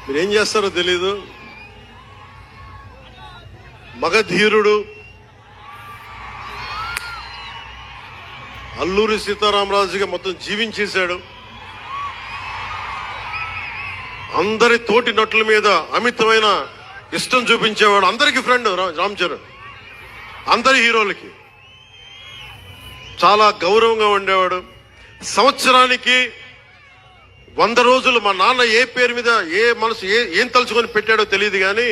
మీరు ఏం చేస్తారో తెలీదు. మగధీరుడు అల్లూరి సీతారామరాజుగా మొత్తం జీవించేశాడు. అందరి తోటి నటుల మీద అమితమైన ఇష్టం చూపించేవాడు. అందరికి ఫ్రెండ్ రామ్ చరణ్. అందరి హీరోలకి చాలా గౌరవంగా ఉండేవాడు. సంవత్సరానికి 100 రోజులు మా నాన్న ఏ పేరు మీద ఏ మనసు ఏం తలుచుకొని పెట్టాడో తెలియదు కానీ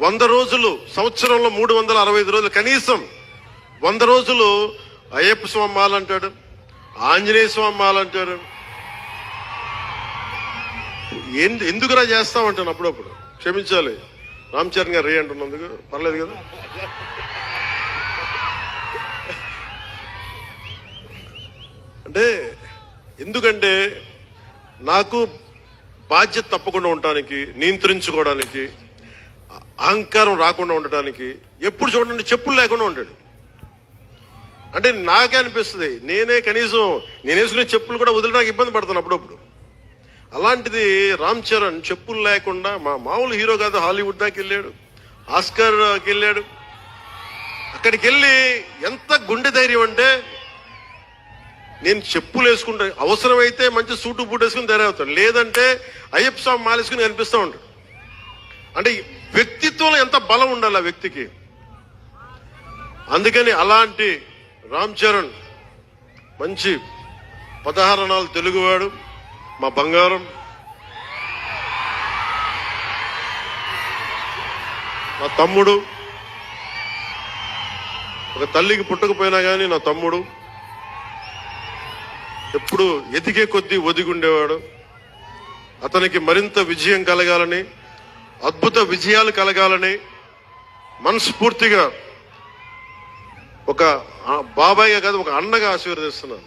100 రోజులు, సంవత్సరంలో 365 రోజులు, కనీసం 100 రోజులు అయ్యప్ప స్వామి మాలంటాడు, ఆంజనేయ స్వామి మాలంటాడు. ఎందుకురా చేస్తామంటాను అప్పుడప్పుడు. క్షమించాలి రామ్ చరణ్ గారు రే అంటున్నందుకు. పర్లేదు కదా. అంటే ఎందుకంటే నాకు బాధ్యత తప్పకుండా ఉండటానికి, నియంత్రించుకోవడానికి, అహంకారం రాకుండా ఉండటానికి ఎప్పుడు చూడండి చెప్పులు లేకుండా ఉంటాడు. అంటే నాకే అనిపిస్తుంది నేనే కనీసం నేను వేసుకునే చెప్పులు కూడా వదలడానికి ఇబ్బంది పడతాను అప్పుడప్పుడు. అలాంటిది రామ్ చరణ్ చెప్పులు లేకుండా మామూలు హీరో కాదు, హాలీవుడ్ దాకా వెళ్ళాడు, ఆస్కార్కి వెళ్ళాడు. అక్కడికి వెళ్ళి ఎంత గుండె ధైర్యం అంటే నేను చెప్పులు వేసుకుంటా, అవసరమైతే మంచి సూటు బూట్ వేసుకుని ధైర్యవుతాడు, లేదంటే అయ్యప్ప స్వామి మాలేసుకుని కనిపిస్తూ ఉంటాడు. అంటే వ్యక్తిత్వంలో ఎంత బలం ఉండాలి ఆ వ్యక్తికి. అందుకని అలాంటి రామ్ చరణ్ మంచి 16 అణాలు తెలుగువాడు, మా బంగారం, నా తమ్ముడు. ఒక తల్లికి పుట్టకపోయినా కానీ నా తమ్ముడు. ఎప్పుడు ఎదిగే కొద్దీ ఒదిగుండేవాడు. అతనికి మరింత విజయం కలగాలని, అద్భుత విజయాలు కలగాలని మనస్ఫూర్తిగా ఒక బాబాయ్గా కాదు, ఒక అన్నగా ఆశీర్వదిస్తున్నాను.